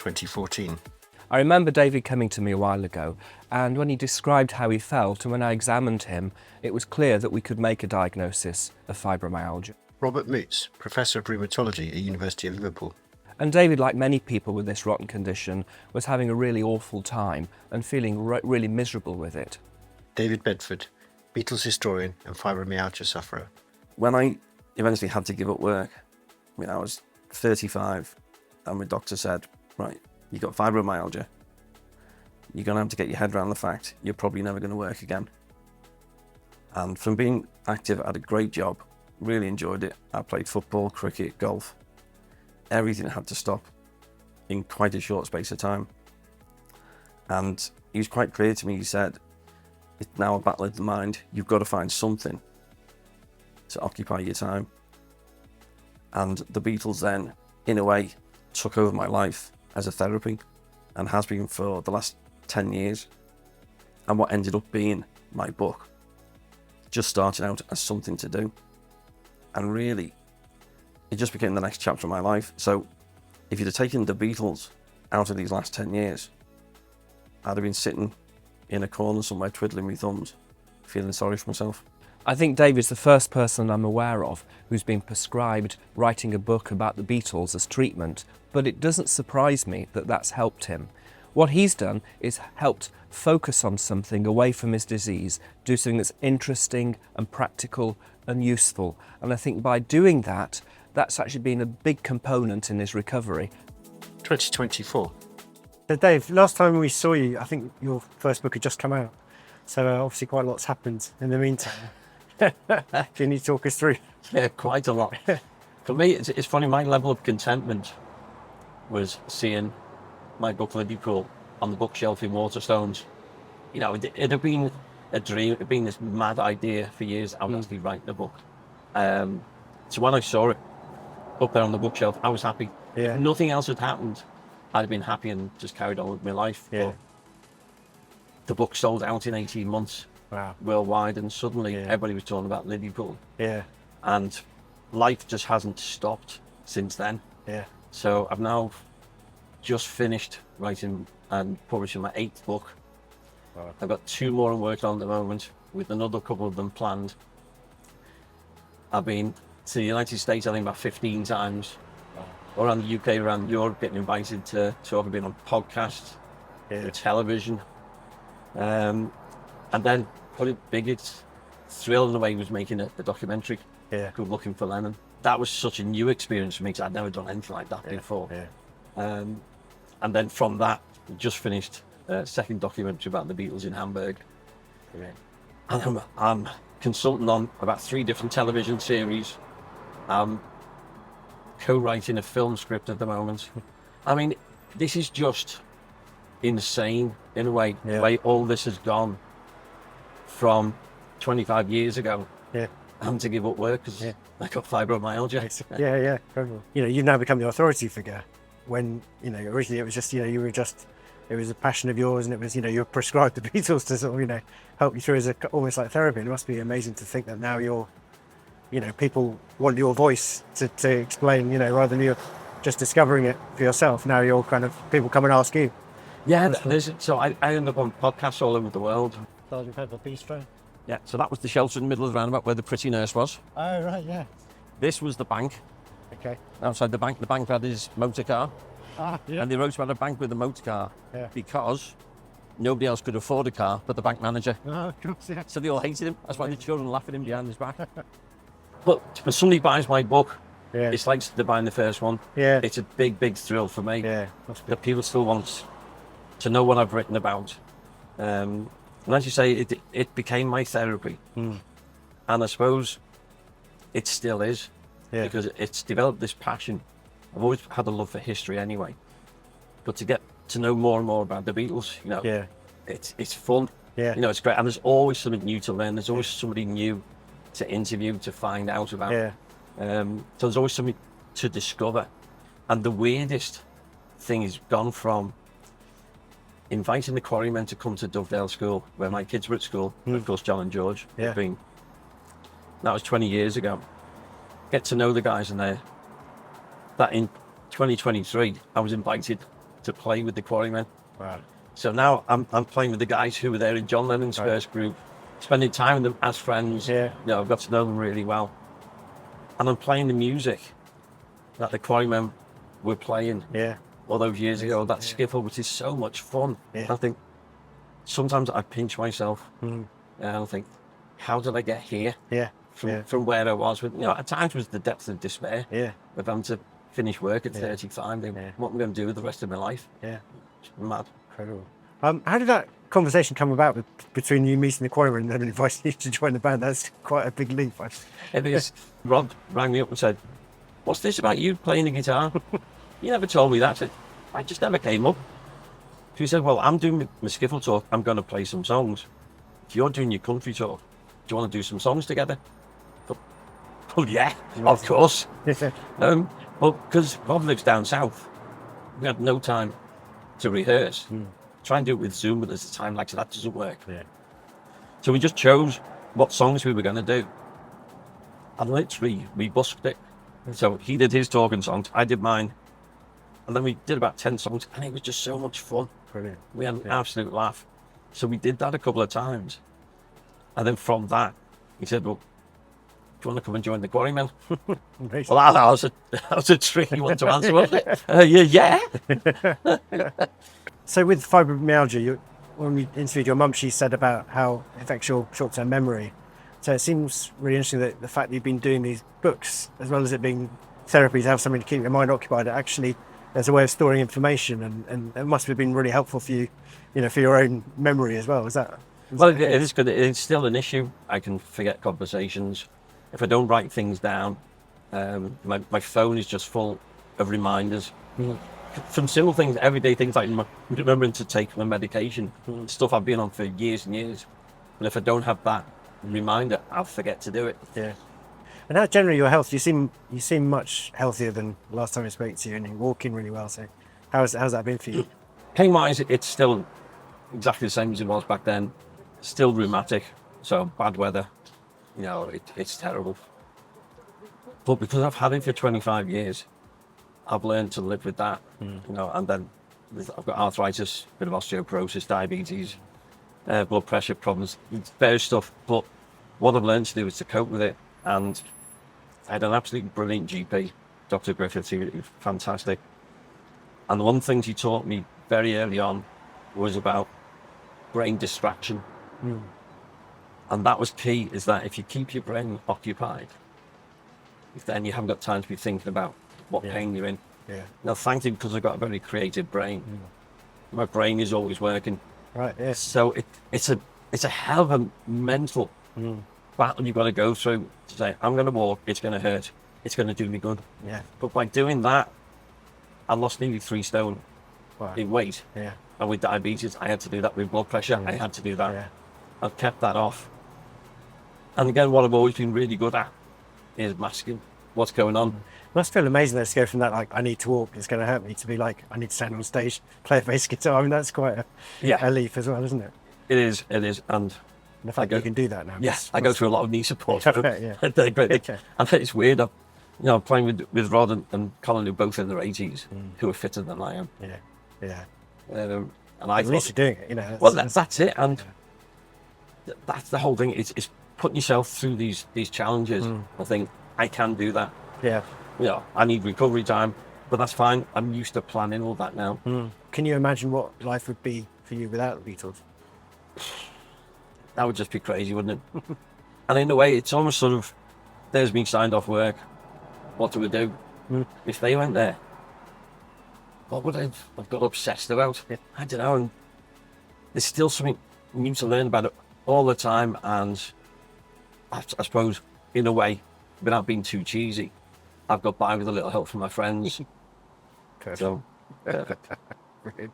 2014. I remember David coming to me a while ago, and when he described how he felt and when I examined him, it was clear that we could make a diagnosis of fibromyalgia. Robert Moots, Professor of Rheumatology at University of Liverpool. And David, like many people with this rotten condition, was having a really awful time and feeling really miserable with it. David Bedford, Beatles historian and fibromyalgia sufferer. When I eventually had to give up work, I was 35, and my doctor said, right, you've got fibromyalgia. You're going to have to get your head around the fact you're probably never going to work again. And from being active, I had a great job, really enjoyed it. I played football, cricket, golf. Everything had to stop in quite a short space of time. And he was quite clear to me. He said, it's now a battle of the mind. You've got to find something to occupy your time. And the Beatles then, in a way, took over my life as a therapy and has been for the last 10 years. And what ended up being my book just started out as something to do. And really, it just became the next chapter of my life. So if you'd have taken the Beatles out of these last 10 years, I'd have been sitting in a corner somewhere twiddling my thumbs, feeling sorry for myself. I think David's the first person I'm aware of who's been prescribed writing a book about the Beatles as treatment, but it doesn't surprise me that that's helped him. What he's done is helped focus on something away from his disease, do something that's interesting and practical and useful. And I think by doing that, that's actually been a big component in his recovery. 2024. So Dave, last time we saw you, I think your first book had just come out. So obviously quite a lot's happened in the meantime. Can you talk us through? Yeah, quite a lot. For me, it's funny, my level of contentment was seeing my book Liverpool on the bookshelf in Waterstones. It had been a dream, it had been this mad idea for years. I was actually writing a book. So when I saw it up there on the bookshelf, I was happy. Yeah. If nothing else had happened, I'd have been happy and just carried on with my life. Yeah. But the book sold out in 18 months. Wow. Worldwide, and suddenly everybody was talking about Liverpool. Yeah. And life just hasn't stopped since then. Yeah. So I've now just finished writing and publishing my 8th book. Wow. I've got 2 more I'm working on at the moment, with another couple of them planned. I've been to the United States, I think, about 15 times. Wow. Around the UK, around Europe, getting invited to talk. I've been on podcasts, television. And then probably the biggest thrill in a way was making a documentary called Looking for Lennon. That was such a new experience for me because I'd never done anything like that before. Yeah. And then from that, we just finished a second documentary about the Beatles in Hamburg. Yeah. And I'm consulting on about 3 different television series. I'm co-writing a film script at the moment. I mean, this is just insane in a way, the way all this has gone from 25 years ago. Yeah. Having to give up work because I got fibromyalgia. Yeah. You've now become the authority figure when, originally it was just, it was a passion of yours, and it was, you were prescribed the Beatles to sort of, help you through as almost like therapy. And it must be amazing to think that now you're, people want your voice to explain, rather than you just discovering it for yourself. Now you're kind of, people come and ask you. Yeah, so I end up on podcasts all over the world. Sergeant Pepper Bistro. Yeah, so that was the shelter in the middle of the roundabout where the pretty nurse was. Oh, right, yeah. This was the bank. Okay. Outside the bank had his motor car. Yeah. And they wrote about a bank with a motor car because nobody else could afford a car but the bank manager. Oh, of course, yeah. So they all hated him. That's why the children laugh at him behind his back. But when somebody buys my book, it's like they're buying the first one. Yeah. It's a big, big thrill for me. Yeah. That people still want to know what I've written about. And as you say, it became my therapy. And I suppose it still is. Yeah. Because it's developed this passion. I've always had a love for history anyway. But to get to know more and more about the Beatles, it's fun. Yeah. It's great. And there's always something new to learn. There's always somebody new to interview, to find out about. Yeah. So there's always something to discover. And the weirdest thing has gone from inviting the quarrymen to come to Dovedale School, where my kids were at school, of course, John and George. Yeah. That was 20 years ago. Get to know the guys in there. That in 2023, I was invited to play with the Quarrymen. Wow. So now I'm playing with the guys who were there in John Lennon's first group, spending time with them as friends. Yeah. You know, I've got to know them really well. And I'm playing the music that the Quarrymen were playing Yeah. all those years ago, that skiffle, which is so much fun. Yeah. I think sometimes I pinch myself Mm. and I think, how did I get here Yeah. from where I was? With, you know, at times was the depth of despair Yeah. of having to finish work at 35. Then Yeah. what am I going to do with the rest of my life? Yeah. It's mad. Incredible. How did that conversation come about between you meeting the Quarrymen and then inviting you to join the band? That's quite a big leap. It is. Rob rang me up and said, "What's this about you playing the guitar? You never told me that." I said, "I just never came up." She said, "Well, I'm doing my skiffle talk. I'm going to play some songs. If you're doing your country talk, do you want to do some songs together?" I thought, well, yeah, of course. Well, because Rob lives down south, we had no time to rehearse. Try and do it with Zoom, but there's a time like, so that doesn't work. Yeah. So we just chose what songs we were going to do. And literally, we busked it. So he did his talking songs, I did mine. And then we did about 10 songs, and it was just so much fun. Brilliant. We had an absolute laugh. So we did that a couple of times. And then from that, he said, "Well, do you want to come and join the Quarrymen?" Amazing. Well, that was a tricky one to answer, wasn't it? Yeah. So with fibromyalgia, when we interviewed your mum, she said about how it affects your short-term memory. So it seems really interesting that the fact that you've been doing these books, as well as it being therapy to have something to keep your mind occupied, it actually there's a way of storing information, and it must have been really helpful for you, you know, for your own memory as well. Is that? Well, it is good. It's still an issue. I can forget conversations. If I don't write things down, my phone is just full of reminders. From simple things, everyday things like remembering to take my medication, stuff I've been on for years and years. But if I don't have that reminder, I'll forget to do it. Yeah. And how generally your health? You seem much healthier than the last time I spoke to you, and you're walking really well. So how's that been for you? Pain-wise, it's still exactly the same as it was back then. Still rheumatic, so bad weather. You know, it's terrible. But because I've had it for 25 years, I've learned to live with that. You know, and then I've got arthritis, bit of osteoporosis, diabetes, blood pressure problems, various stuff. But what I've learned to do is to cope with it. And I had an absolutely brilliant GP, Dr. Griffith. He was fantastic. And one of the things he taught me very early on was about brain distraction. And that was key, is that if you keep your brain occupied, then you haven't got time to be thinking about what pain you're in. Yeah. Now, thankfully, because I've got a very creative brain, my brain is always working. Right. Yes. So it's a hell of a mental battle you've got to go through to say, I'm going to walk, it's going to hurt, it's going to do me good. Yeah. But by doing that, I lost nearly 3 stone Wow. in weight. Yeah. And with diabetes, I had to do that. With blood pressure, I had to do that. Yeah. I've kept that off. And again, what I've always been really good at is masking what's going on. Must feel amazing though to go from that, like, I need to walk, it's going to hurt me, to be like, I need to stand on stage, play a bass guitar. I mean, that's quite a leap as well, isn't it? It is. And The fact that you can do that now. yes, I go through a lot of knee support. Yeah. And it's weird. I'm playing with Rod and Colin, who are both in their 80s, who are fitter than I am. Yeah. Yeah. And I At least you're doing it, you know. Well, that's it. And that's the whole thing. It's putting yourself through these challenges. I think I can do that. Yeah. You know, I need recovery time, but that's fine. I'm used to planning all that now. Can you imagine what life would be for you without the Beatles? That would just be crazy, wouldn't it? And in a way, it's almost sort of, there's me signed off work. What do we do? If they went there, what would I've got obsessed about? Yeah. I don't know. And there's still something new to learn about it all the time. And I suppose, in a way, without being too cheesy, I've got by with a little help from my friends. Perfect. So, Brilliant.